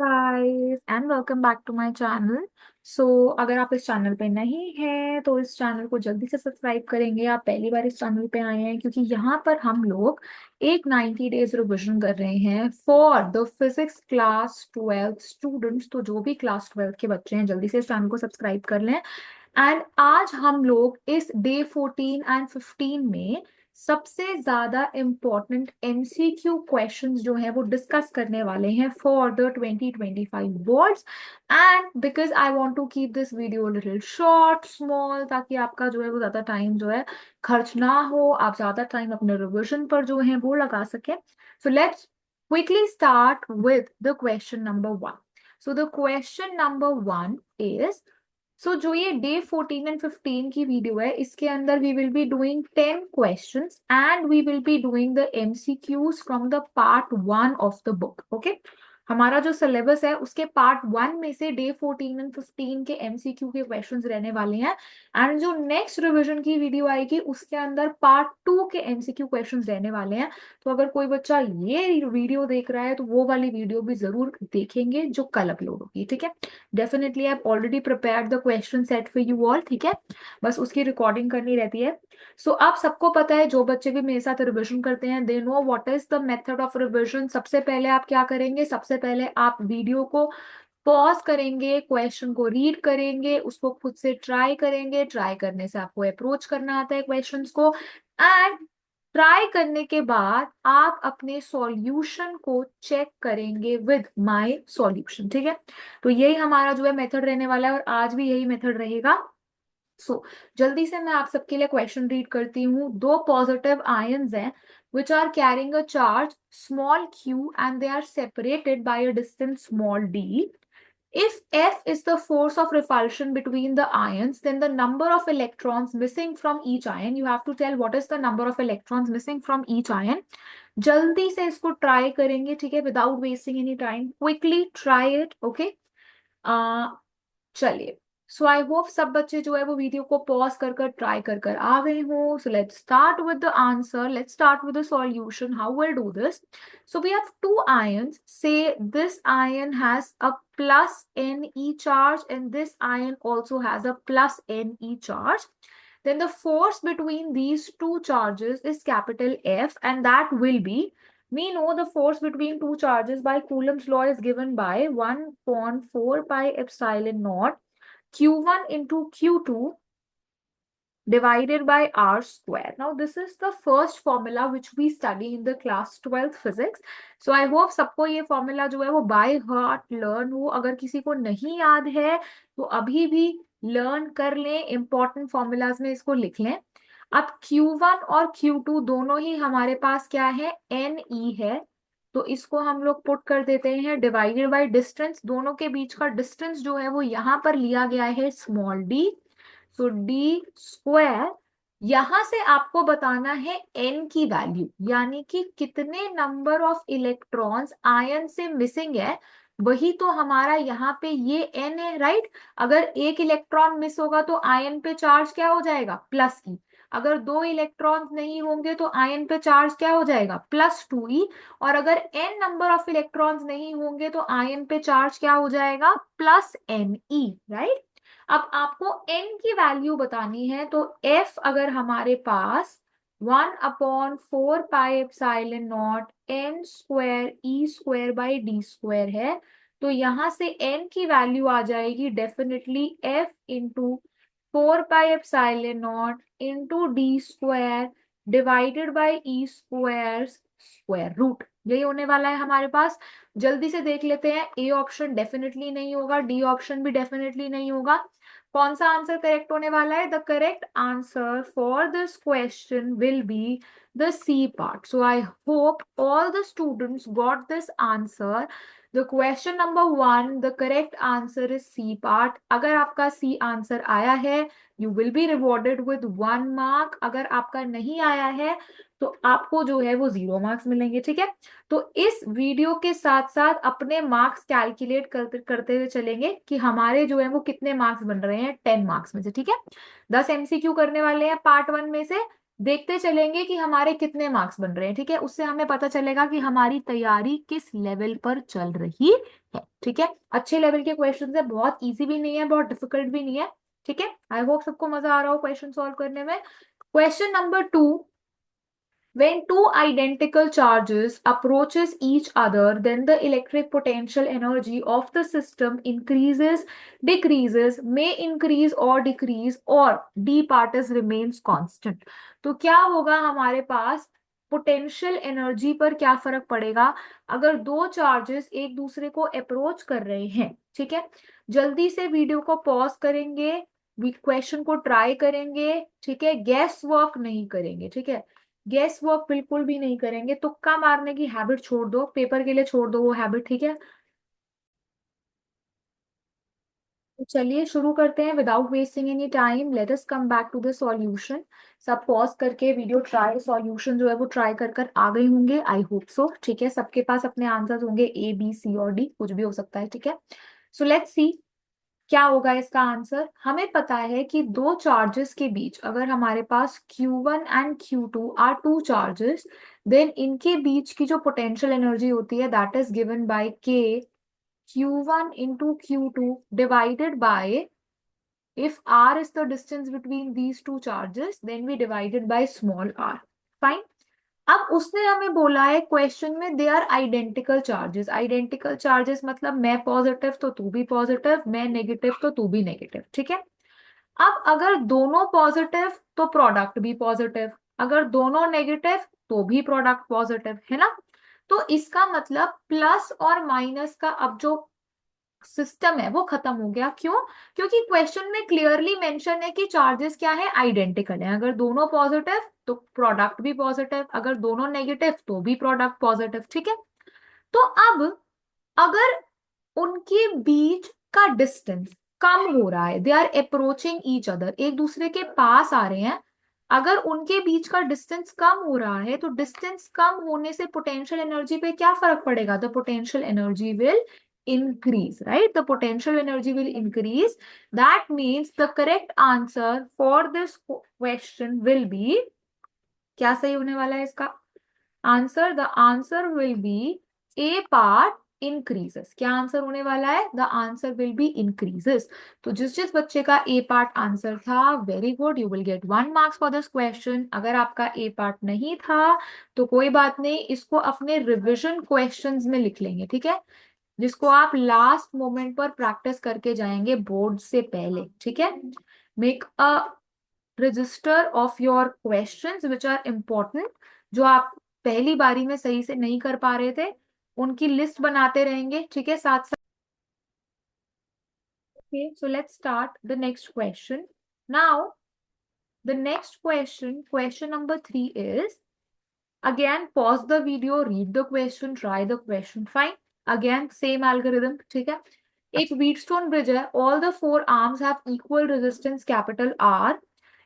Guys and welcome back to my channel. So अगर आप इस चैनल पे नहीं हैं तो इस चैनल को जल्दी से सब्सक्राइब करेंगे। आप पहली बार इस चैनल पे आए हैं क्योंकि यहाँ पर हम लोग एक 90 डेज रिविजन कर रहे हैं for the physics class 12 students. तो जो भी क्लास 12 के बच्चे हैं जल्दी से इस चैनल को सब्सक्राइब कर लें। एंड आज हम लोग इस डे 14 एंड 15 में सबसे ज्यादा इम्पोर्टेंट एमसीक्यू क्वेश्चंस जो है वो डिस्कस करने वाले हैं for the 2025 boards. And because I want to keep this video little short small, ताकि आपका जो है वो ज्यादा टाइम जो है खर्च ना हो, आप ज्यादा टाइम अपने रिविजन पर जो है वो लगा सके। So let's quickly start with the question number 1। So the question number 1 is, जो ये डे 14 एंड 15 की वीडियो है इसके अंदर we will be doing 10 questions and we will be doing the MCQs from the part 1 of the book. Okay, हमारा जो syllabus है उसके पार्ट 1 में से डे 14 एंड 15 के एमसीक्यू के क्वेश्चंस रहने वाले हैं। एंड जो नेक्स्ट रिवीजन की वीडियो आएगी उसके अंदर पार्ट 2 के एमसीक्यू क्वेश्चंस रहने वाले हैं। तो अगर कोई बच्चा ये वीडियो देख रहा है तो वो वाली वीडियो भी जरूर देखेंगे जो कल अपलोड होगी। ठीक है, definitely I already prepared the question set for you all. ठीक है, बस उसकी रिकॉर्डिंग करनी रहती है। आप सबको पता है, जो बच्चे भी मेरे साथ रिविजन करते हैं they know what is the method of revision. सबसे पहले आप क्या करेंगे, सबसे पहले आप वीडियो को पॉज करेंगे, क्वेश्चन को रीड करेंगे, उसको खुद से ट्राई करेंगे। ट्राई करने से आपको अप्रोच करना आता है क्वेश्चंस को। एंड ट्राई करने के बाद आप अपने सॉल्यूशन को चेक करेंगे विद माय सॉल्यूशन। ठीक है, तो यही हमारा जो है मेथड रहने वाला है और आज भी यही मेथड रहेगा। जल्दी से मैं आप सबके लिए क्वेश्चन रीड करती हूँ। दो पॉजिटिव आयंस हैं which are carrying a charge small q and they are separated by a distance small d. If F is the force of repulsion between the ions, then the number of electrons missing from each ion, you have to tell what is the number of electrons missing from each ion. जल्दी से इसको try करेंगे, ठीक है, without wasting any time, quickly try it. Okay, चलिए। I hope सब बच्चे जो है वो वीडियो को पॉज कर कर ट्राई कर कर आ गए हो। Let's start with the answer, let's start with the solution. How will do this? We have to ions. Say this ion has a plus Ne charge and this ion also has a plus Ne charge. Then the force between these two charges is capital F, and that will be, we know the force between two charges by Coulomb's law is given by 1 upon 4 pi epsilon naught Q1 into Q2 divided by R square. Now this is the first formula which we study in the class 12th physics. I hope सबको ये formula जो है वो by heart learn हो। अगर किसी को नहीं याद है तो अभी भी learn कर लें, important formulas में इसको लिख लें। अब Q1 और Q2 दोनों ही हमारे पास क्या है, Ne है, तो इसको हम लोग पुट कर देते हैं डिवाइडेड बाय डिस्टेंस। दोनों के बीच का डिस्टेंस जो है वो यहाँ पर लिया गया है स्मॉल डी। डी स्क्वायर, यहां से आपको बताना है एन की वैल्यू, यानी कि कितने नंबर ऑफ इलेक्ट्रॉन्स आयन से मिसिंग है। वही तो हमारा यहाँ पे ये एन है, राइट। अगर एक इलेक्ट्रॉन मिस होगा तो आयन पे चार्ज क्या हो जाएगा, प्लस ई। अगर दो इलेक्ट्रॉन्स नहीं होंगे तो आयन पे चार्ज क्या हो जाएगा, प्लस 2e। और अगर एन नंबर ऑफ इलेक्ट्रॉन्स नहीं होंगे तो आयन पे चार्ज क्या हो जाएगा, प्लस एन ई, राइट। अब आपको n की वैल्यू बतानी है, तो f अगर हमारे पास 1/4 pi epsilon nought n square e square by D square है, तो यहां से n की वैल्यू आ जाएगी definitely f into 4 pi epsilon nought into D square divided by E square square root. यही होने वाला है हमारे पास। जल्दी से देख लेते हैं, ए ऑप्शन डेफिनेटली नहीं होगा, डी ऑप्शन भी डेफिनेटली नहीं होगा। कौन सा आंसर करेक्ट होने वाला है? The correct answer for this question will be the C part. I hope all the students got this answer. The question number 1, the correct answer is C part. अगर आपका C answer आया है you will be rewarded with 1 mark. अगर आपका नहीं आया है तो आपको जो है वो 0 मार्क्स मिलेंगे। ठीक है, तो इस वीडियो के साथ साथ अपने मार्क्स कैलकुलेट करते करते हुए चलेंगे कि हमारे जो है वो कितने मार्क्स बन रहे हैं 10 मार्क्स में से। ठीक है, 10 एमसीक्यू करने वाले हैं पार्ट 1 में से, देखते चलेंगे कि हमारे कितने मार्क्स बन रहे हैं, ठीक है। उससे हमें पता चलेगा कि हमारी तैयारी किस लेवल पर चल रही है, ठीक है। अच्छे लेवल के क्वेश्चन है, बहुत इजी भी नहीं है, बहुत डिफिकल्ट भी नहीं है, ठीक है। आई होप सबको मजा आ रहा हो क्वेश्चन सॉल्व करने में। Question number 2, when two identical charges approaches each other, then the electric potential energy of the system increases, decreases, may increase or decrease, or d part is remains constant. तो क्या होगा हमारे पास, potential energy पर क्या फर्क पड़ेगा अगर दो चार्जेस एक दूसरे को अप्रोच कर रहे हैं, ठीक है। जल्दी से वीडियो को पॉज करेंगे, क्वेश्चन को ट्राई करेंगे, ठीक है। गैस वर्क नहीं करेंगे, ठीक है। गेस वर्क बिल्कुल भी नहीं करेंगे, तुक्का मारने की हैबिट छोड़ दो, पेपर के लिए छोड़ दो वो हैबिट, ठीक है। तो चलिए शुरू करते हैं without wasting any time. Let us come back to the solution. सब पॉज करके वीडियो ट्राई, सॉल्यूशन जो है वो ट्राई कर कर आ गए होंगे, आई होप सो, ठीक है। सबके पास अपने आंसर्स होंगे, ए बी सी और डी, कुछ भी हो सकता है, ठीक है। सो लेट्स सी क्या होगा इसका आंसर। हमें पता है कि दो चार्जेस के बीच अगर हमारे पास Q1 and Q2 are two charges, then इनके बीच की जो पोटेंशियल एनर्जी होती है that is given by K Q1 into Q2 divided by, if R is the distance between these two charges, then we divided by small r. Fine. अब उसने हमें बोला है क्वेश्चन में they are identical charges. Identical charges मतलब मैं positive तो तू भी पॉजिटिव, मैं नेगेटिव तो तू भी नेगेटिव, ठीक है। अब अगर दोनों पॉजिटिव तो प्रोडक्ट भी पॉजिटिव, अगर दोनों नेगेटिव तो भी प्रोडक्ट पॉजिटिव, है ना। तो इसका मतलब प्लस और माइनस का अब जो सिस्टम है वो खत्म हो गया। क्यों? क्योंकि क्वेश्चन में क्लियरली मेंशन है कि चार्जेस क्या है, आइडेंटिकल है। अगर दोनों पॉजिटिव तो प्रोडक्ट भी पॉजिटिव, अगर दोनों नेगेटिव तो भी प्रोडक्ट पॉजिटिव, ठीक है। तो अब अगर उनके बीच का डिस्टेंस कम हो रहा है, they are approaching each other, एक दूसरे के पास आ रहे हैं, अगर उनके बीच का डिस्टेंस कम हो रहा है तो डिस्टेंस कम होने से पोटेंशियल एनर्जी पे क्या फर्क पड़ेगा, the potential energy will increase, right? The potential energy will increase. That means the correct answer for this question will be, क्या सही होने वाला है इसका answer? The answer will be A part increases. क्या आंसर होने वाला है? The answer will be increases. तो जिस जिस बच्चे का ए पार्ट आंसर था, very good, you will get 1 marks for this question. अगर आपका ए पार्ट नहीं था तो कोई बात नहीं, इसको अपने रिविजन क्वेश्चंस में लिख लेंगे, ठीक है, जिसको आप लास्ट मोमेंट पर प्रैक्टिस करके जाएंगे बोर्ड से पहले, ठीक है। Make a register of your questions which are important, जो आप पहली बारी में सही से नहीं कर पा रहे थे, उनकी लिस्ट बनाते रहेंगे, ठीक है, साथ साथ। Okay, so let's start the next question now. The next question, question number 3 is, again pause the video, read the question, try the question, fine. Again same algorithm, ठीक है। एक wheatstone bridge है, all the four arms have equal resistance capital R.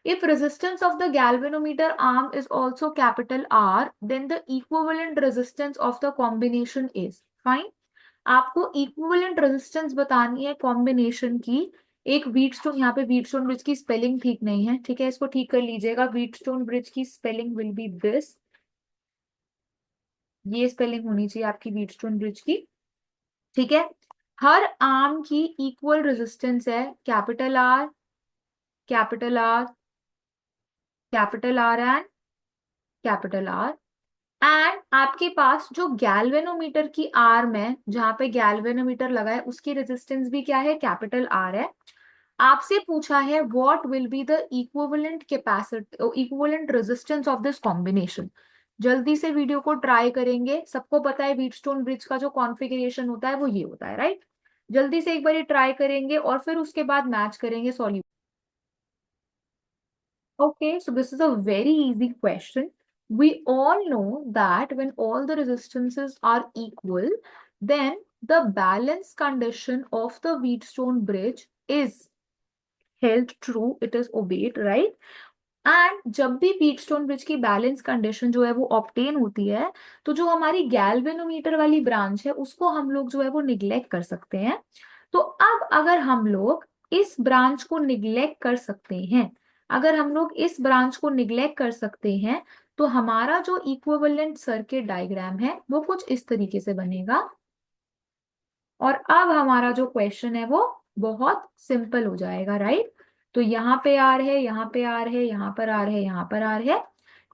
If resistance of the galvanometer arm is also capital R, then the equivalent resistance of the combination is, fine. आपको equivalent resistance बतानी है combination की। एक Wheatstone, यहाँ पे Wheatstone bridge की spelling ठीक नहीं है, ठीक है, इसको ठीक कर लीजिएगा। व्हीटस्टोन ब्रिज की स्पेलिंग विल बी दिस, ये स्पेलिंग होनी चाहिए आपकी व्हीटस्टोन ब्रिज की, ठीक है। हर आर्म की इक्वल रेजिस्टेंस है capital R, capital R, capital R and capital R. And आपके पास जो गैल्वेनोमीटर की आर्म है, जहां पे गैल्वेनोमीटर लगा है, उसकी रेजिस्टेंस भी क्या है, कैपिटल आर है। आपसे पूछा है what will be the equivalent capacity, equivalent resistance of this combination. जल्दी से वीडियो को ट्राई करेंगे। सबको पता है व्हीटस्टोन ब्रिज का जो कॉन्फ़िगरेशन होता है वो ये होता है, राइट। जल्दी से एक बार ट्राई करेंगे और फिर उसके बाद मैच करेंगे solution. Okay, so this is a very easy question. We all know that when all the resistances are equal, then the balance condition of the Wheatstone bridge is held true, it is obeyed, right? And जब भी Wheatstone bridge की balance condition जो है वो obtain होती है, तो जो हमारी गैल्वेनोमीटर वाली ब्रांच है उसको हम लोग जो है वो निग्लेक्ट कर सकते हैं। तो अब अगर हम लोग इस ब्रांच को निग्लेक्ट कर सकते हैं, अगर हम लोग इस ब्रांच को निग्लेक्ट कर सकते हैं तो हमारा जो इक्विवेलेंट सर्किट डायग्राम है वो कुछ इस तरीके से बनेगा। और अब हमारा जो क्वेश्चन है वो बहुत सिंपल हो जाएगा, राइट। तो यहाँ पे आर है, यहाँ पे आर है, यहाँ पर आर है, यहाँ पर आर है।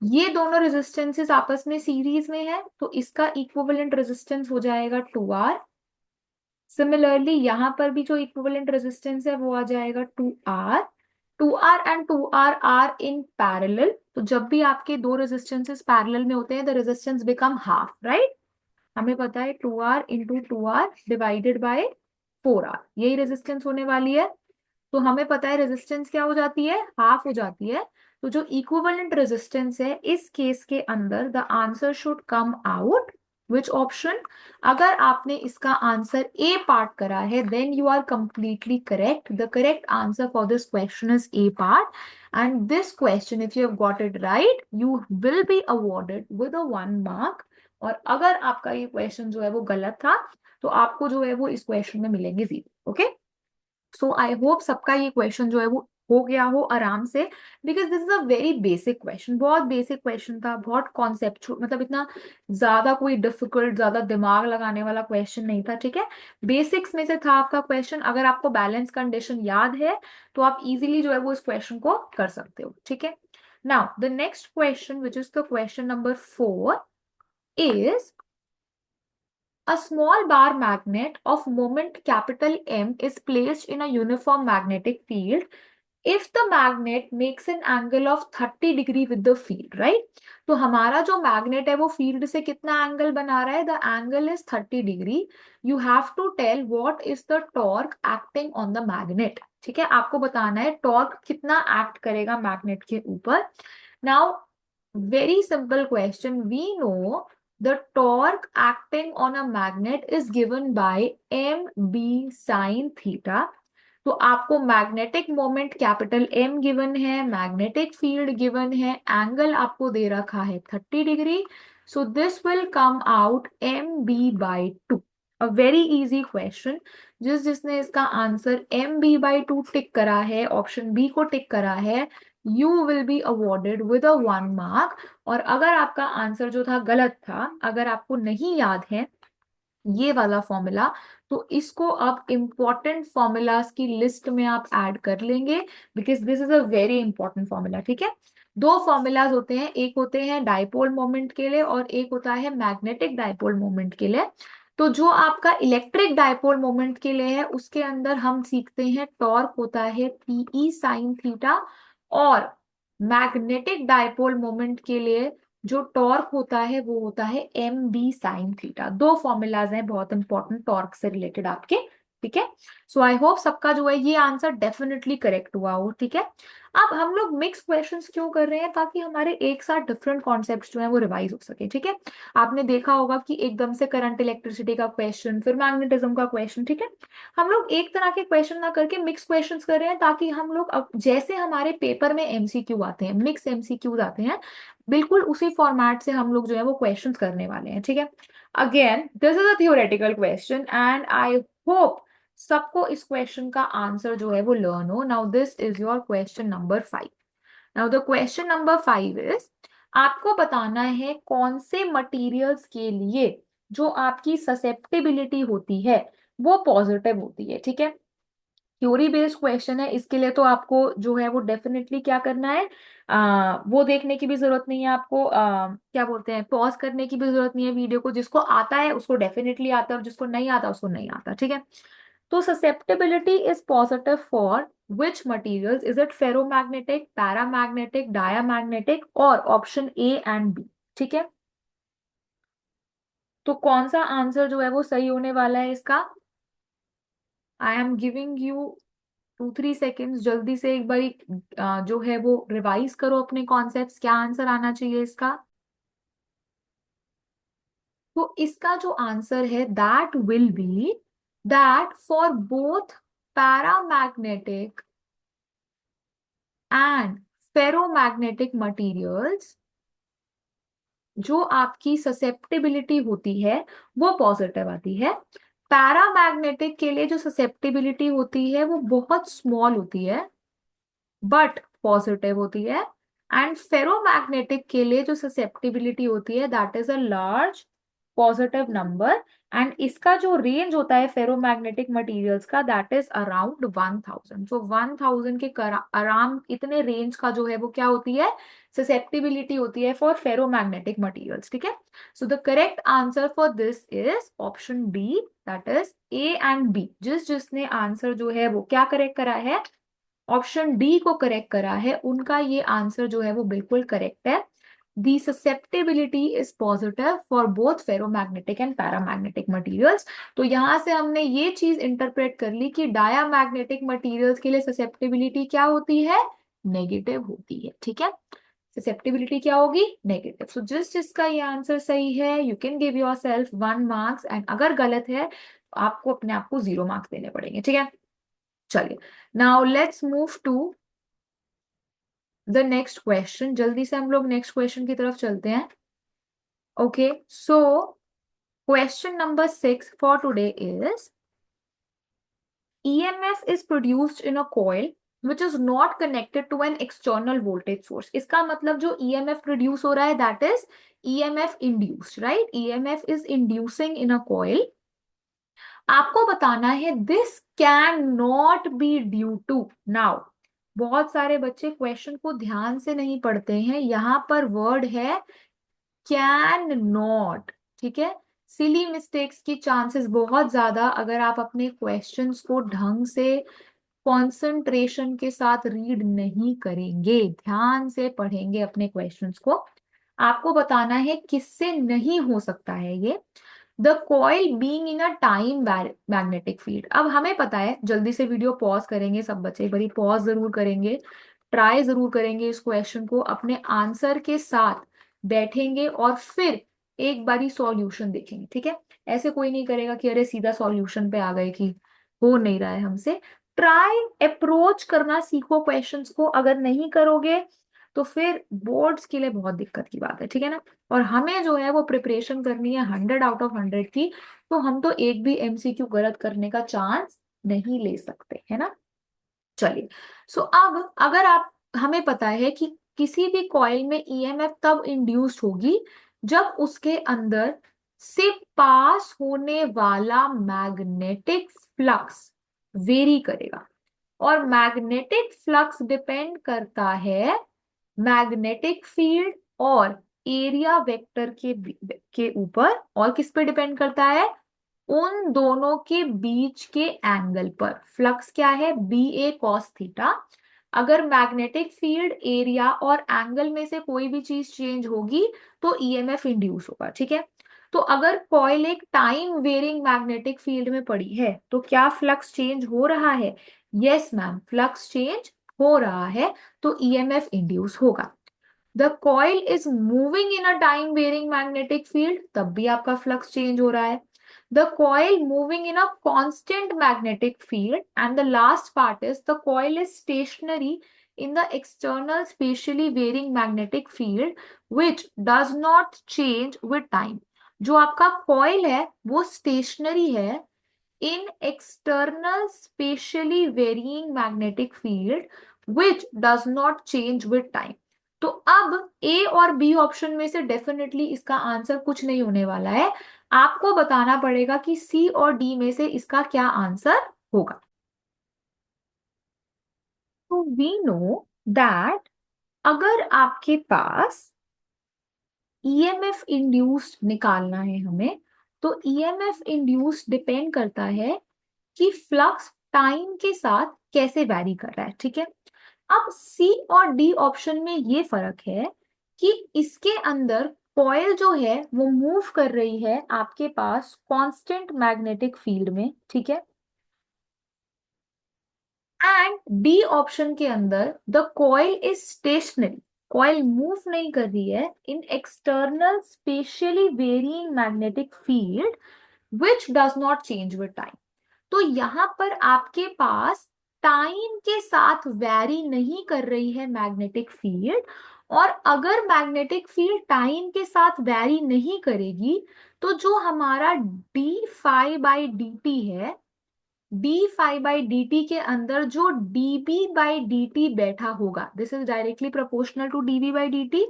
ये दोनों रेजिस्टेंसेस आपस में सीरीज में है तो इसका इक्विवेलेंट रेजिस्टेंस हो जाएगा 2R। सिमिलरली यहाँ पर भी जो इक्विवेलेंट रेजिस्टेंस है वो आ जाएगा 2R। 2R and 2R are in parallel, तो जब भी आपके दो रेजिस्टेंसेस पैरेलल में होते हैं the resistance become half, right. हमें पता है 2R into 2R divided by 4R, यही रेजिस्टेंस होने वाली है। तो हमें पता है रेजिस्टेंस क्या हो जाती है, हाफ हो जाती है। तो जो इक्विवेलेंट रेजिस्टेंस है इस केस के अंदर the answer should come out which option. अगर आपने इसका आंसर ए पार्ट करा है then you are completely correct. The correct answer for this question is A part and this question if you have got it right you will be awarded with a 1 mark. और अगर आपका ये question जो है वो गलत था तो आपको जो है वो इस क्वेश्चन में मिलेंगे 0। ओके, सो आई होप सबका ये क्वेश्चन जो है वो हो गया हो आराम से, because this is a very basic question. बहुत बेसिक क्वेश्चन था, बहुत कॉन्सेप्चुअल, मतलब इतना ज्यादा कोई डिफिकल्ट ज्यादा दिमाग लगाने वाला क्वेश्चन नहीं था, ठीक है। बेसिक्स में से था आपका क्वेश्चन। अगर आपको बैलेंस कंडीशन याद है तो आप इजीली जो है वो इस क्वेश्चन को कर सकते हो, ठीक है। Now the next question which is the question number 4 is a small bar magnet of moment capital M is placed in a uniform magnetic field if the magnet makes an angle of 30 degree with the field, right? तो हमारा जो magnet है वो field से कितना angle बना रहा है, the angle is 30 degree. You have to tell what is the torque acting on the magnet, ठीक है। आपको बताना है टॉर्क कितना एक्ट करेगा मैग्नेट के ऊपर। Now very simple question. We know the torque acting on a magnet is given by mb sin theta. तो आपको magnetic moment capital M given है, मैग्नेटिक फील्ड गिवन है, एंगल आपको दे रखा है 30 degree. So this will come out mb/2। A very easy question. जिसने इसका answer mb/2 टिक करा है, ऑप्शन बी को टिक करा है, you will be awarded with a 1 mark. और अगर आपका आंसर जो था गलत था, अगर आपको नहीं याद है ये वाला फॉर्मूला, तो इसको अब इंपॉर्टेंट फॉर्मूलाज की लिस्ट में आप ऐड कर लेंगे because this is a very important formula, ठीक है। दो फॉर्मूलाज होते हैं, एक होते हैं डाइपोल मोमेंट के लिए और एक होता है मैग्नेटिक डाइपोल मोमेंट के लिए। तो जो आपका इलेक्ट्रिक डाइपोल मोमेंट के लिए है उसके अंदर हम सीखते हैं टॉर्क होता है पीई साइन थीटा, और मैग्नेटिक डाइपोल मोमेंट के लिए जो टॉर्क होता है वो होता है एम बी साइन थीटा। दो फॉर्मूलाज हैं बहुत इंपॉर्टेंट टॉर्क से रिलेटेड आपके, ठीक है। सो आई होप सबका जो है ये आंसर डेफिनेटली करेक्ट हुआ हो, ठीक है। अब हम लोग मिक्स क्वेश्चंस क्यों कर रहे हैं, ताकि हमारे एक साथ डिफरेंट कॉन्सेप्ट्स जो है वो रिवाइज हो सके, ठीक है। आपने देखा होगा कि एकदम से करंट इलेक्ट्रिसिटी का क्वेश्चन, फिर मैग्नेटिज्म का क्वेश्चन, ठीक है। हम लोग एक तरह के क्वेश्चन ना करके मिक्स क्वेश्चंस कर रहे हैं ताकि हम लोग अब जैसे हमारे पेपर में एमसीक्यू आते हैं, मिक्स एमसीक्यूज आते हैं, बिल्कुल उसी फॉर्मेट से हम लोग जो है वो क्वेश्चंस करने वाले हैं, ठीक है। Again this is a theoretical question and I hope सबको इस क्वेश्चन का आंसर जो है वो लर्न हो। Now this is your question number 5। Now the question number 5 is, आपको बताना है कौन से मटेरियल्स के लिए जो आपकी ससेप्टिबिलिटी होती है वो पॉजिटिव होती है, ठीक है। थ्योरी बेस्ड क्वेश्चन है, इसके लिए तो आपको जो है वो डेफिनेटली क्या करना है, वो देखने की भी जरूरत नहीं है आपको, क्या बोलते हैं, पॉज करने की भी जरूरत नहीं है वीडियो को। जिसको आता है उसको डेफिनेटली आता है और जिसको नहीं आता उसको नहीं आता, ठीक है। तो susceptibility is positive for which materials, is it ferromagnetic, paramagnetic, diamagnetic, और ऑप्शन ए एंड बी, ठीक है। तो कौन सा आंसर जो है वो सही होने वाला है इसका, I am giving you 2-3 seconds, जल्दी से एक बार जो है वो रिवाइज करो अपने कॉन्सेप्ट्स, क्या आंसर आना चाहिए इसका। तो इसका जो आंसर है that will be that for both paramagnetic and ferromagnetic materials जो आपकी ससेप्टिबिलिटी होती है वो पॉजिटिव आती है। पैरामैग्नेटिक के लिए जो ससेप्टिबिलिटी होती है वो बहुत स्मॉल होती है, बट पॉजिटिव होती है, एंड फेरोमैग्नेटिक के लिए जो ससेप्टिबिलिटी होती है that is a large positive number, and इसका जो रेंज होता है फेरोमैग्नेटिक मटेरियल्स का दैट इज अराउंड 1000। सो 1000 के आराम इतने रेंज का जो है वो क्या होती है, ससेप्टिबिलिटी होती है फॉर फेरोमैग्नेटिक मटेरियल्स, ठीक है। So the correct answer for this is option D, that is A and B. जिसने आंसर जो है वो क्या करेक्ट करा है, ऑप्शन डी को करेक्ट करा है, उनका ये आंसर जो है वो बिल्कुल करेक्ट है। The susceptibility is positive for both ferromagnetic and paramagnetic materials। तो यहां से हमने ये चीज इंटरप्रेट कर ली कि डायामैग्नेटिक मटेरियल्स के लिए ससेप्टिबिलिटी क्या होती है, नेगेटिव होती है, ठीक है। ससेप्टिबिलिटी क्या होगी, नेगेटिव। सो जिसका ये आंसर सही है you can give your self 1 marks, and अगर गलत है तो आपको अपने आप को 0 मार्क्स देने पड़ेंगे, ठीक है। चलिए, now let's move to the next question. जल्दी से हम लोग नेक्स्ट क्वेश्चन की तरफ चलते हैं। Okay, so question number 6 for today is EMF is produced in a coil which is not connected to an external voltage source। इसका मतलब जो EMF प्रोड्यूस हो रहा है that is EMF induced, right? EMF is inducing in a coil। आपको बताना है this can not be due to. Now बहुत सारे बच्चे क्वेश्चन को ध्यान से नहीं पढ़ते हैं, यहां पर वर्ड है कैन नॉट, ठीक है। सिली मिस्टेक्स की चांसेस बहुत ज्यादा अगर आप अपने क्वेश्चंस को ढंग से कंसंट्रेशन के साथ रीड नहीं करेंगे, ध्यान से पढ़ेंगे अपने क्वेश्चंस को। आपको बताना है किससे नहीं हो सकता है ये, the coil being in a time magnetic field. अब हमें पता है, जल्दी से वीडियो पॉज करेंगे सब बच्चे, एक बारी पॉज जरूर करेंगे, ट्राई जरूर करेंगे इस क्वेश्चन को, अपने आंसर के साथ बैठेंगे और फिर एक बारी सॉल्यूशन देखेंगे, ठीक है। ऐसे कोई नहीं करेगा कि अरे सीधा सॉल्यूशन पे आ गए कि हो नहीं रहा है हमसे। ट्राई अप्रोच करना सीखो क्वेश्चंस को, अगर नहीं करोगे तो फिर बोर्ड्स के लिए बहुत दिक्कत की बात है, ठीक है ना। और हमें जो है वो प्रिपरेशन करनी है 100 आउट ऑफ 100 की, तो हम तो एक भी MCQ गलत करने का चांस नहीं ले सकते, है ना। चलिए, सो अब अगर आप, हमें पता है कि किसी भी कॉइल में EMF तब इंड्यूस्ड होगी जब उसके अंदर से पास होने वाला मैग्नेटिक फ्लक्स वेरी करेगा, और मैग्नेटिक फ्लक्स डिपेंड करता है मैग्नेटिक फील्ड और एरिया वेक्टर के ऊपर, और किस पे डिपेंड करता है, उन दोनों के बीच के एंगल पर। फ्लक्स क्या है, BA cos थीटा। अगर मैग्नेटिक फील्ड, एरिया और एंगल में से कोई भी चीज चेंज होगी तो EMF इंड्यूस होगा, ठीक है। तो अगर कॉइल एक टाइम वेरिंग मैग्नेटिक फील्ड में पड़ी है तो क्या फ्लक्स चेंज हो रहा है, यस मैम, फ्लक्स चेंज हो रहा है, तो EMF इंड्यूस होगा। The coil is moving in a time varying magnetic field, तब भी आपका फ्लक्स चेंज हो रहा है। The coil moving in a constant magnetic field, and the last part is the coil is stationary in the external spatially varying magnetic field which does not change with time। जो आपका coil है वो stationery है in external spatially varying magnetic field which does not change with time। तो अब A और B option में से डेफिनेटली इसका आंसर कुछ नहीं होने वाला है, आपको बताना पड़ेगा कि C और D में से इसका क्या आंसर होगा। तो वी नो दैट अगर आपके पास EMF इंड्यूस्ड निकालना है हमें, तो EMF इंड्यूस्ड डिपेंड करता है कि फ्लक्स टाइम के साथ कैसे वैरी कर रहा है, ठीक है। अब C और D ऑप्शन में ये फर्क है कि इसके अंदर कॉइल जो है वो मूव कर रही है आपके पास कांस्टेंट मैग्नेटिक फील्ड में, ठीक है। एंड डी ऑप्शन के अंदर the coil is stationary, coil move नहीं कर रही है in external spatially varying magnetic field which does not change with time. तो यहां पर आपके पास टाइम के साथ वैरी नहीं कर रही है मैग्नेटिक फील्ड, और अगर मैग्नेटिक फील्ड टाइम के साथ वैरी नहीं करेगी तो जो हमारा d phi by dt है d phi by d t के अंदर जो d B by d t बैठा होगा, this is directly proportional to d B by d t,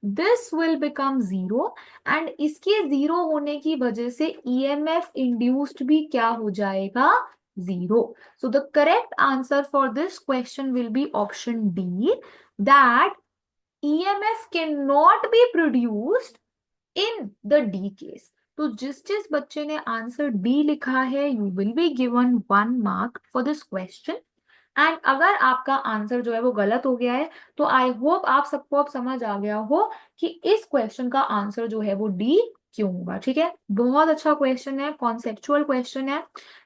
this will become zero. And इसके जीरो होने की वजह से ईएमएफ इंड्यूस्ड भी क्या हो जाएगा, zero. So the correct answer for this question will B option D, that EMF cannot be produced in the D case। तो जिस जिस बच्चे ने आंसर डी लिखा है, you will be given 1 mark for this question. And अगर आपका answer जो है वो गलत हो गया है, तो आई होप आप सबको अब समझ आ गया हो कि इस क्वेश्चन का आंसर जो है वो डी क्यों होगा। ठीक है, बहुत अच्छा क्वेश्चन है, कॉन्सेप्चुअल क्वेश्चन है।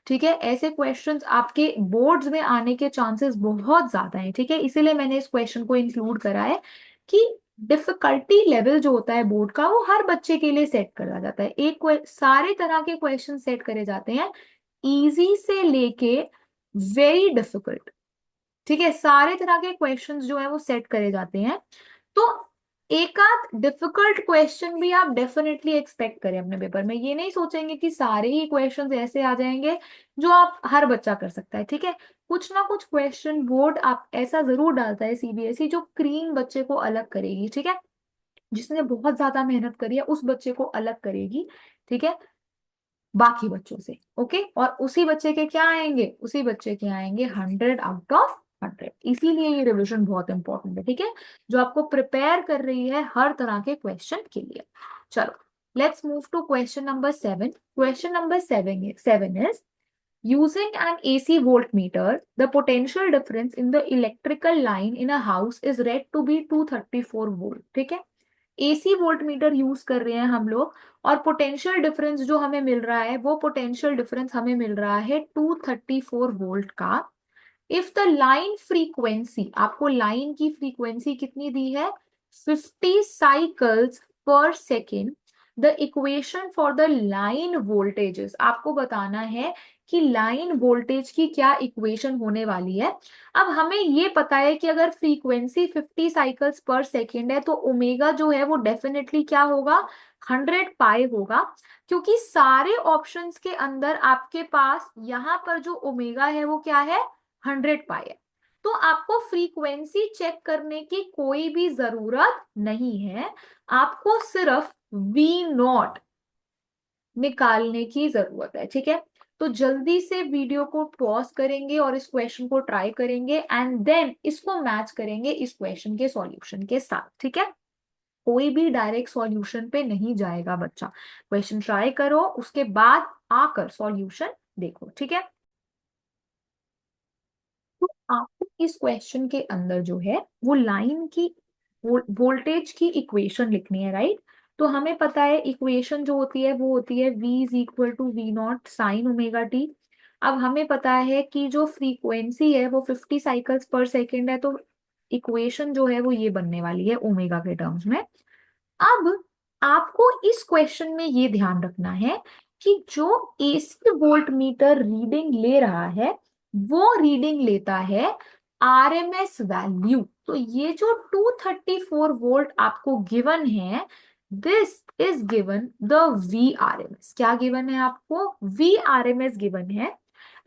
ठीक है, ऐसे क्वेश्चंस आपके बोर्ड्स में आने के चांसेस बहुत ज्यादा है। ठीक है, इसीलिए मैंने इस क्वेश्चन को इंक्लूड करा है कि डिफिकल्टी लेवल जो होता है बोर्ड का, वो हर बच्चे के लिए सेट करा जाता है। सारे तरह के क्वेश्चन सेट करे जाते हैं, इजी से लेके वेरी डिफिकल्ट। ठीक है, सारे तरह के क्वेश्चंस जो है वो सेट करे जाते हैं। तो एक आध डिफिकल्ट क्वेश्चन भी आप डेफिनेटली एक्सपेक्ट करें अपने पेपर में। ये नहीं सोचेंगे कि सारे ही क्वेश्चंस ऐसे आ जाएंगे जो आप हर बच्चा कर सकता है। ठीक है, कुछ ना कुछ क्वेश्चन बोर्ड आप ऐसा जरूर डालता है सीबीएसई जो क्रीम बच्चे को अलग करेगी। ठीक है, जिसने बहुत ज्यादा मेहनत करी है उस बच्चे को अलग करेगी। ठीक है, बाकी बच्चों से। ओके, और उसी बच्चे के क्या आएंगे, उसी बच्चे के आएंगे 100 आउट ऑफ 100। इसीलिए ये रिवीजन बहुत इंपॉर्टेंट है। ठीक है, जो आपको प्रिपेयर कर रही है हर तरह के क्वेश्चन के लिए। चलो, let's move to question number 7। Question number 7 is, using an AC voltmeter, the potential difference in the electrical line in a house is read to be 234 volt। ठीक है, एसी वोल्टमीटर यूज कर रहे हैं हम लोग, और पोटेंशियल डिफरेंस जो हमें मिल रहा है, वो पोटेंशियल डिफरेंस हमें मिल रहा है 234 वोल्ट का। इफ द लाइन फ्रीक्वेंसी, आपको लाइन की फ्रीक्वेंसी कितनी दी है, 50 साइकिल्स पर second. The equation for the line voltages, आपको बताना है कि लाइन वोल्टेज की क्या इक्वेशन होने वाली है। अब हमें ये पता है कि अगर फ्रीक्वेंसी 50 साइकिल्स पर सेकेंड है, तो ओमेगा जो है वो डेफिनेटली क्या होगा, 100 पाई होगा। क्योंकि सारे ऑप्शंस के अंदर आपके पास यहाँ पर जो ओमेगा है वो क्या है, 100 पाई है। तो आपको फ्रीक्वेंसी चेक करने की कोई भी जरूरत नहीं है, आपको सिर्फ वी नॉट निकालने की जरूरत है। ठीक है, तो जल्दी से वीडियो को पॉज करेंगे और इस क्वेश्चन को ट्राई करेंगे, एंड देन इसको मैच करेंगे इस क्वेश्चन के सॉल्यूशन के साथ। ठीक है, कोई भी डायरेक्ट सॉल्यूशन पे नहीं जाएगा बच्चा, क्वेश्चन ट्राई करो, उसके बाद आकर सॉल्यूशन देखो। ठीक है, तो आपको इस क्वेश्चन के अंदर जो है वो लाइन की वोल्टेज की इक्वेशन लिखनी है, राइट। तो हमें पता है इक्वेशन जो होती है वो होती है v is equal to V not sine omega t. अब हमें पता है कि जो फ्रीक्वेंसी है वो 50 साइकिल्स पर सेकेंड है, तो इक्वेशन जो है वो ये बनने वाली है ओमेगा के टर्म्स में। अब आपको इस क्वेश्चन में ये ध्यान रखना है कि जो एसी वोल्ट मीटर रीडिंग ले रहा है, वो रीडिंग लेता है आरएमएस वैल्यू। तो ये जो 234 वोल्ट आपको गिवन है, this is given the V R M S. क्या गिवन है आपको, V R M S given है।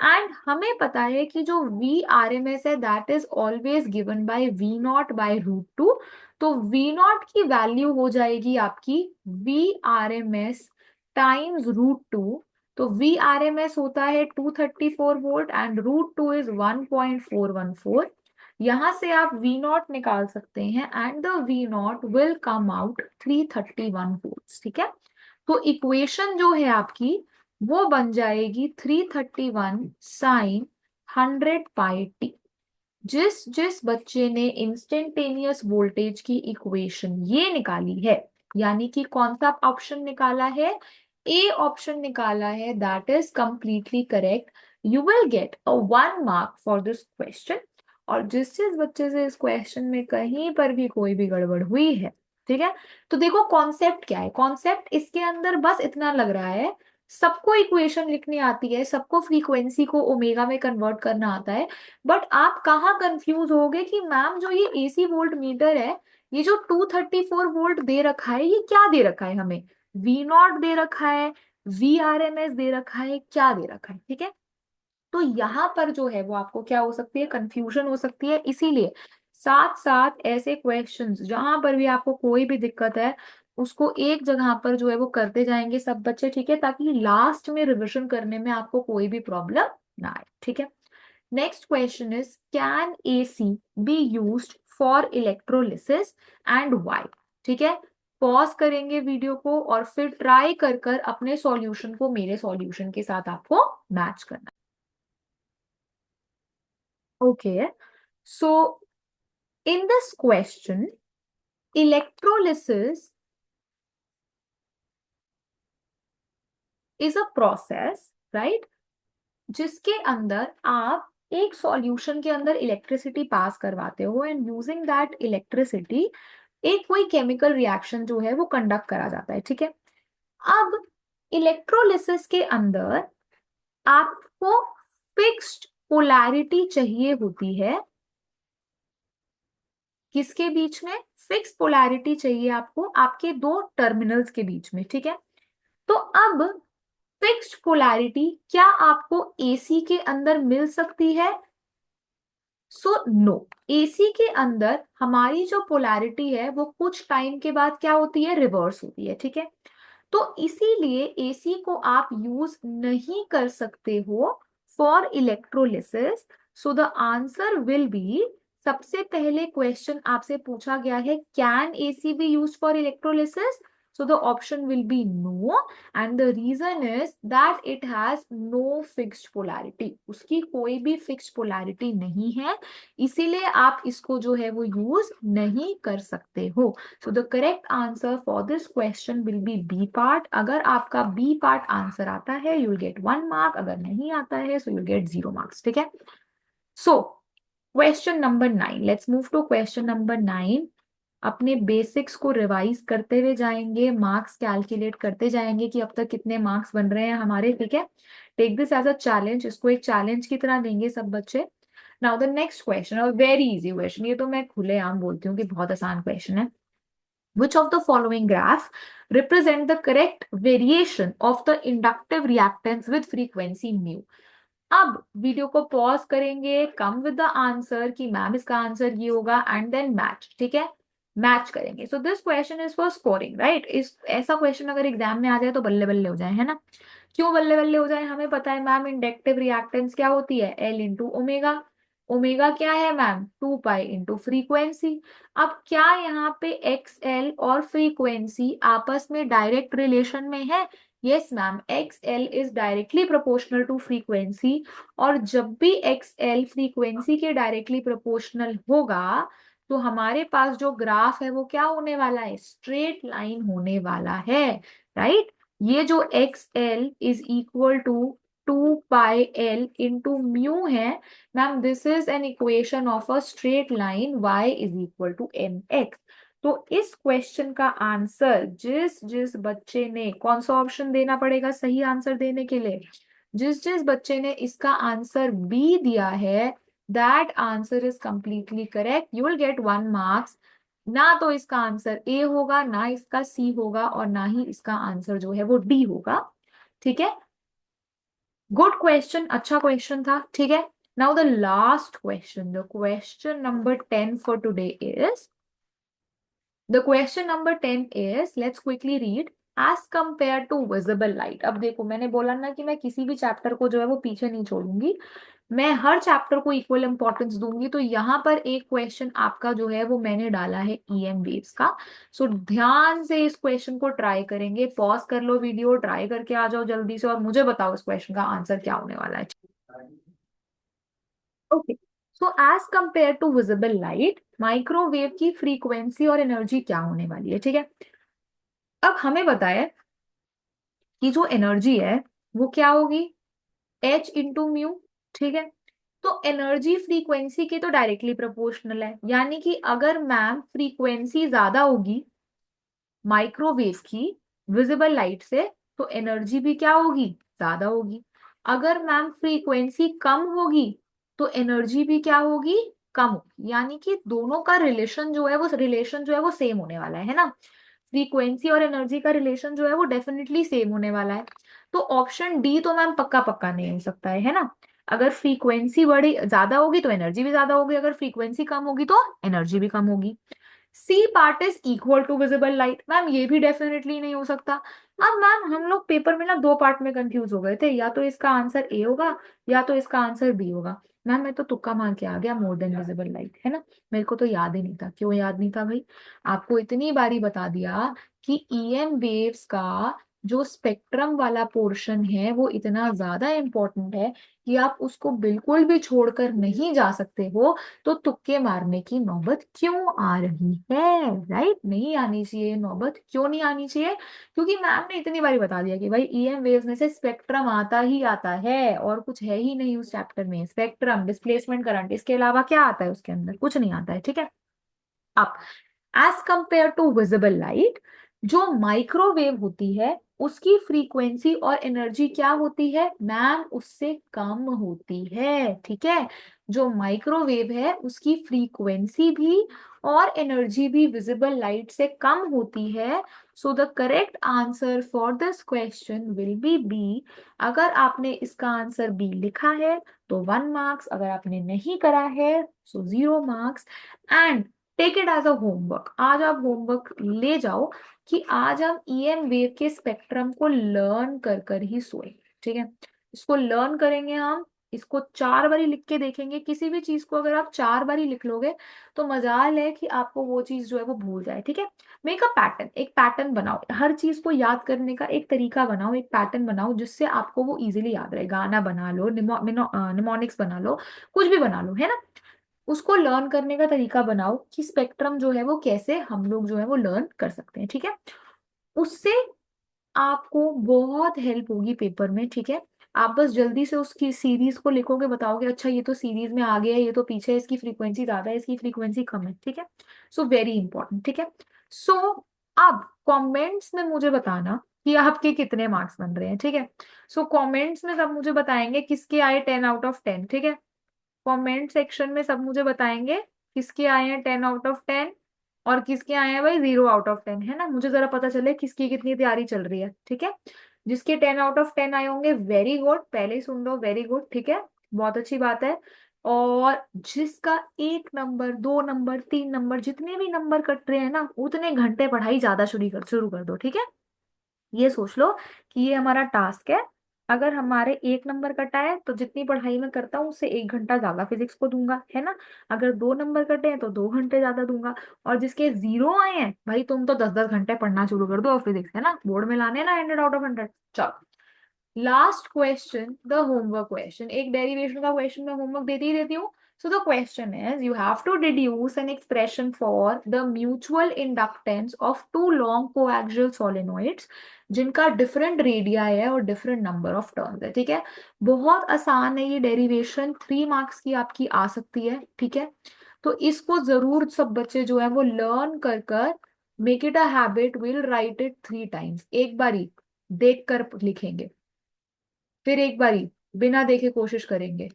एंड हमें पता है कि जो वी आर एम एस है that is always given by V not by root 2। तो वी नॉट की वैल्यू हो जाएगी आपकी V R M S times root 2। तो वी आर एम एस होता है 234 वोल्ट एंड रूट 2 इज 1.414। यहां से आप वी नॉट निकाल सकते हैं and the V not will come out 331 volt. ठीक है, तो इक्वेशन जो है आपकी वो बन जाएगी 331 साइन 100 पाई टी। जिस जिस बच्चे ने इंस्टेंटेनियस वोल्टेज की इक्वेशन ये निकाली है, यानी कि कौन सा ऑप्शन निकाला है, ए ऑप्शन निकाला है, that is completely correct. You will get a 1 mark for this question. और जिस जिस बच्चे से इस क्वेश्चन में कहीं पर भी कोई भी गड़बड़ हुई है, ठीक है, तो देखो कॉन्सेप्ट क्या है। कॉन्सेप्ट इसके अंदर बस इतना लग रहा है, सबको इक्वेशन लिखनी आती है, सबको फ्रीक्वेंसी को ओमेगा में कन्वर्ट करना आता है, बट आप कहाँ कंफ्यूज होगे कि मैम जो ये एसी वोल्ट मीटर है, ये जो 234 वोल्ट दे रखा है, ये क्या दे रखा है हमें, वी नॉट दे रखा है, वी आर एम एस दे रखा है, क्या दे रखा है। ठीक है, तो यहाँ पर जो है वो आपको क्या हो सकती है, कंफ्यूजन हो सकती है। इसीलिए साथ साथ ऐसे क्वेश्चंस जहां पर भी आपको कोई भी दिक्कत है उसको एक जगह पर जो है वो करते जाएंगे सब बच्चे, ठीक है, ताकि लास्ट में रिविजन करने में आपको कोई भी प्रॉब्लम ना आए, ठीक है। Next question is, can AC be used for electrolysis and why? ठीक है, पॉज करेंगे वीडियो को और फिर ट्राई कर कर अपने सॉल्यूशन को मेरे सॉल्यूशन के साथ आपको मैच करना। Okay, so in this question, electrolysis is a process, right? जिसके अंदर आप एक सॉल्यूशन के अंदर इलेक्ट्रिसिटी पास करवाते हो एंड यूजिंग दैट इलेक्ट्रिसिटी एक कोई केमिकल रिएक्शन जो है वो कंडक्ट करा जाता है, ठीक है। अब इलेक्ट्रोलिसिस के अंदर आपको फिक्स्ड पोलैरिटी चाहिए होती है, किसके बीच में? फिक्स पोलैरिटी चाहिए आपको आपके दो टर्मिनल्स के बीच में, ठीक है। तो अब फिक्स्ड पोलैरिटी क्या आपको एसी के अंदर मिल सकती है? सो नो, एसी के अंदर हमारी जो पोलैरिटी है वो कुछ टाइम के बाद क्या होती है, रिवर्स होती है, ठीक है। तो इसीलिए एसी को आप यूज नहीं कर सकते हो for electrolysis. So the answer will be, सबसे पहले क्वेश्चन आपसे पूछा गया है can AC B use for electrolysis, so the option will be no, and the reason is that it has no fixed polarity, उसकी कोई भी fixed polarity नहीं है, इसीलिए आप इसको जो है वो यूज नहीं कर सकते हो। So the correct answer for this question will be B part। अगर आपका B part आंसर आता है you will get 1 mark, अगर नहीं आता है so you will get 0 marks, ठीक है। So question number 9, let's move to question number 9। अपने बेसिक्स को रिवाइज करते हुए जाएंगे, मार्क्स कैलकुलेट करते जाएंगे कि अब तक कितने मार्क्स बन रहे हैं हमारे, ठीक है। Take this as a challenge, इसको एक चैलेंज की तरह लेंगे सब बच्चे। नाउ द नेक्स्ट क्वेश्चन, और वेरी इजी क्वेश्चन, ये तो मैं खुलेआम बोलती हूँ कि बहुत आसान क्वेश्चन है। Which of the following graph represent the correct variation of the inductive reactance with frequency mu? अब वीडियो को पॉज करेंगे, कम विद द आंसर कि मैम इसका आंसर ये होगा एंड देन मैच, ठीक है, मैच करेंगे। So this question is for scoring, right. इस ऐसा क्वेश्चन अगर एग्जाम में आ जाए तो बल्ले बल्ले हो जाए, है ना। क्यों बल्ले बल्ले हो जाए? हमें पता है मैम इंडक्टिव रिएक्टेंस क्या होती है, एल इंटू ओमेगा। ओमेगा क्या है मैम, 2 पाई इंटू फ्रीक्वेंसी। अब क्या यहाँ पे एक्स एल और फ्रीक्वेंसी आपस में डायरेक्ट रिलेशन में है? Yes ma'am, X L is directly proportional to frequency, और जब भी एक्स एल फ्रीक्वेंसी के डायरेक्टली प्रोपोर्शनल होगा तो हमारे पास जो ग्राफ है वो क्या होने वाला है, स्ट्रेट लाइन होने वाला है, राइट। ये जो x L is equal to 2 pi l into mu है ma'am, this is an equation of a straight line y is equal to m x. तो इस क्वेश्चन का आंसर जिस जिस बच्चे ने, कौन सा ऑप्शन देना पड़ेगा सही आंसर देने के लिए, जिस जिस बच्चे ने इसका आंसर बी दिया है, that answer is completely correct, you will get 1 marks. ना तो इसका आंसर ए होगा, ना इसका सी होगा, और ना ही इसका आंसर जो है वो डी होगा, ठीक है। गुड क्वेश्चन, अच्छा क्वेश्चन था, ठीक है। Now the last question, the question number 10 for today is, The question number 10 is, let's quickly read, as compared to visible light। अब देखो मैंने बोला ना कि मैं किसी भी चैप्टर को जो है वो पीछे नहीं छोड़ूंगी, मैं हर चैप्टर को इक्वल इंपॉर्टेंस दूंगी। तो यहाँ पर एक क्वेश्चन आपका जो है वो मैंने डाला है ईएम वेव्स का। सो ध्यान से इस क्वेश्चन को ट्राई करेंगे, पॉज कर लो वीडियो, ट्राई करके आ जाओ जल्दी से और मुझे बताओ इस क्वेश्चन का आंसर क्या होने वाला है। Okay, so as compare to visible light, microwave की फ्रीक्वेंसी और एनर्जी क्या होने वाली है, ठीक है। अब हमें बताया कि जो एनर्जी है वो क्या होगी, एच इंटू म्यू, ठीक है। तो एनर्जी फ्रीक्वेंसी के तो डायरेक्टली प्रोपोर्शनल है, यानी कि अगर मैम फ्रीक्वेंसी ज्यादा होगी माइक्रोवेव की विजिबल लाइट से, तो एनर्जी भी क्या होगी, ज्यादा होगी। अगर मैम फ्रीक्वेंसी कम होगी तो एनर्जी भी क्या होगी, कम होगी। यानी कि दोनों का रिलेशन जो है वो सेम होने वाला है ना। फ्रीक्वेंसी और एनर्जी का रिलेशन जो है वो डेफिनेटली सेम होने वाला है। तो ऑप्शन डी तो मैम पक्का पक्का नहीं हो सकता है ना। अगर फ्रीक्वेंसी बड़ी ज्यादा होगी तो एनर्जी भी ज्यादा होगी, अगर फ्रीक्वेंसी कम होगी तो एनर्जी भी कम होगी। C part is equal to visible light, ma'am ये भी डेफिनेटली नहीं हो सकता। अब मैम हम लोग पेपर में ना दो पार्ट में कंफ्यूज हो गए थे, या तो इसका आंसर ए होगा या तो इसका आंसर बी होगा। मैम मैं तो तुक्का मार के आ गया, मोर देन विजिबल लाइट, है ना। मेरे को तो याद ही नहीं था। क्यों याद नहीं था भाई? आपको इतनी बारी बता दिया कि ईएम वेव्स का जो स्पेक्ट्रम वाला पोर्शन है वो इतना ज्यादा इंपॉर्टेंट है कि आप उसको बिल्कुल भी छोड़कर नहीं जा सकते हो। तो तुक्के मारने की नौबत क्यों आ रही है? राइट, नहीं आनी चाहिए नौबत। क्यों नहीं आनी चाहिए? क्योंकि मैम ने इतनी बारी बता दिया कि भाई ईएम वेव्स में से स्पेक्ट्रम आता ही आता है, और कुछ है ही नहीं उस चैप्टर में। स्पेक्ट्रम, डिस्प्लेसमेंट करंट, इसके अलावा क्या आता है उसके अंदर? कुछ नहीं आता है, ठीक है। अब as compare to visible light, जो माइक्रोवेव होती है उसकी फ्रीक्वेंसी और एनर्जी क्या होती है मैम? उससे कम होती है, ठीक है। जो माइक्रोवेव है उसकी फ्रीक्वेंसी भी और एनर्जी भी विजिबल लाइट से कम होती है। So the correct answer for this question will be B. अगर आपने इसका आंसर बी लिखा है तो 1 मार्क्स, अगर आपने नहीं करा है so 0 marks. And take it as a homework, आज आप होमवर्क ले जाओ कि आज हम ईएम वेव के स्पेक्ट्रम को लर्न कर कर ही सोए, ठीक है। इसको लर्न करेंगे हम, इसको 4 बारी लिख के देखेंगे। किसी भी चीज को अगर आप 4 बारी लिख लोगे तो मजाल है कि आपको वो चीज जो है वो भूल जाए, ठीक है। मेक अ पैटर्न, एक पैटर्न बनाओ, हर चीज को याद करने का एक तरीका बनाओ, एक पैटर्न बनाओ जिससे आपको वो इजीली याद रहे। गाना बना लो, निमोनिक्स बना लो, कुछ भी बना लो, है ना। उसको लर्न करने का तरीका बनाओ कि स्पेक्ट्रम जो है वो कैसे हम लोग जो है वो लर्न कर सकते हैं, ठीक है। उससे आपको बहुत हेल्प होगी पेपर में, ठीक है। आप बस जल्दी से उसकी सीरीज को लिखोगे, बताओगे अच्छा ये तो सीरीज में आ गया है, ये तो पीछे है, इसकी फ्रीक्वेंसी ज्यादा है, इसकी फ्रीक्वेंसी कम है, ठीक है। सो वेरी इंपॉर्टेंट, ठीक है। सो अब कमेंट्स में मुझे बताना कि आपके कितने मार्क्स बन रहे हैं, ठीक है। सो कमेंट्स में सब मुझे बताएंगे किसके आए 10 आउट ऑफ 10, ठीक है। कमेंट सेक्शन में सब मुझे बताएंगे किसके आए हैं 10 आउट ऑफ 10 और किसके आए हैं भाई 0 आउट ऑफ 10, है ना। मुझे जरा पता चले किसकी कितनी तैयारी चल रही है, ठीक है। जिसके 10 आउट ऑफ 10 आए होंगे वेरी गुड, पहले ही सुन लो, वेरी गुड, ठीक है। बहुत अच्छी बात है। और जिसका 1 नंबर 2 नंबर 3 नंबर जितने भी नंबर कट रहे हैं ना, उतने घंटे पढ़ाई ज्यादा शुरू कर दो, ठीक है। ये सोच लो कि ये हमारा टास्क है। अगर हमारे 1 नंबर कटा है तो जितनी पढ़ाई मैं करता हूँ उससे 1 घंटा ज्यादा फिजिक्स को दूंगा, है ना। अगर 2 नंबर कटे हैं तो 2 घंटे ज्यादा दूंगा। और जिसके 0 आए हैं भाई तुम तो 10-10 घंटे पढ़ना शुरू कर दो और फिजिक्स, है ना, बोर्ड में लाने ना 100 आउट ऑफ 100। चलो last question, the homework question. एक डेरिवेशन का क्वेश्चन मैं होमवर्क देती ही देती हूँ। So the question is you have to deduce an expression for the mutual inductance of two long coaxial solenoids जिनका डिफरेंट रेडिया है और डिफरेंट नंबर ऑफ टर्न्स है, ठीक है। बहुत आसान है ये डेरिवेशन, 3 मार्क्स की आपकी आ सकती है, ठीक है। तो इसको जरूर सब बच्चे जो है वो लर्न कर कर make it a habit, will write it 3 times. एक बारी देख कर लिखेंगे, फिर एक बारी बिना देखे कोशिश करेंगे।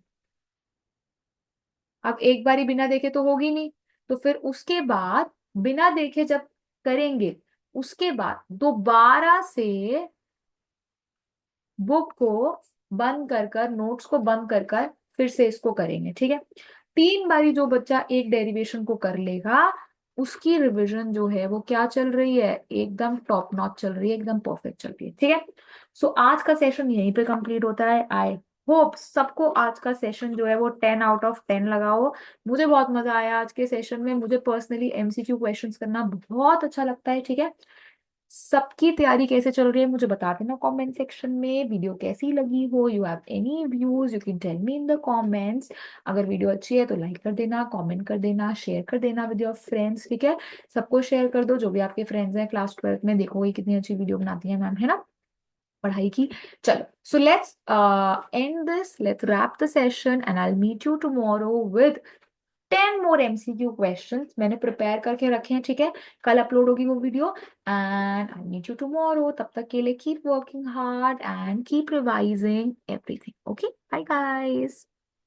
अब एक बारी बिना देखे तो होगी नहीं, तो फिर उसके बाद बिना देखे जब करेंगे उसके बाद दोबारा से बुक को बंद कर कर, नोट्स को बंद कर कर फिर से इसको करेंगे, ठीक है। 3 बारी जो बच्चा एक डेरिवेशन को कर लेगा उसकी रिवीजन जो है वो क्या चल रही है, एकदम टॉप नॉच चल रही है, एकदम परफेक्ट चल रही है, ठीक है। सो आज का सेशन यहीं पे कंप्लीट होता है। आई होप सबको आज का सेशन जो है वो 10 आउट ऑफ 10 लगाओ। मुझे बहुत मजा आया आज के सेशन में, मुझे पर्सनली एमसीक्यू क्वेश्चंस करना बहुत अच्छा लगता है, ठीक है। सबकी तैयारी कैसे चल रही है मुझे बता देना कमेंट सेक्शन में। वीडियो कैसी लगी हो, you have any views, you can tell me in the comments. अगर वीडियो अच्छी है तो लाइक कर देना, कमेंट कर देना, शेयर कर देना विद योर फ्रेंड्स, ठीक है। सबको शेयर कर दो, जो भी आपके फ्रेंड्स हैं क्लास 12th में। देखो कितनी अच्छी वीडियो बनाती है मैम, है ना, पढ़ाई की। चलो so let's end this, let's wrap the session and I will meet you tomorrow with 10 more MCQ questions मैंने प्रिपेयर करके रखे हैं, ठीक है। कल अपलोड होगी वो video and I meet you tomorrow. तब तक के लिए keep working hard and keep revising everything. Okay, bye guys.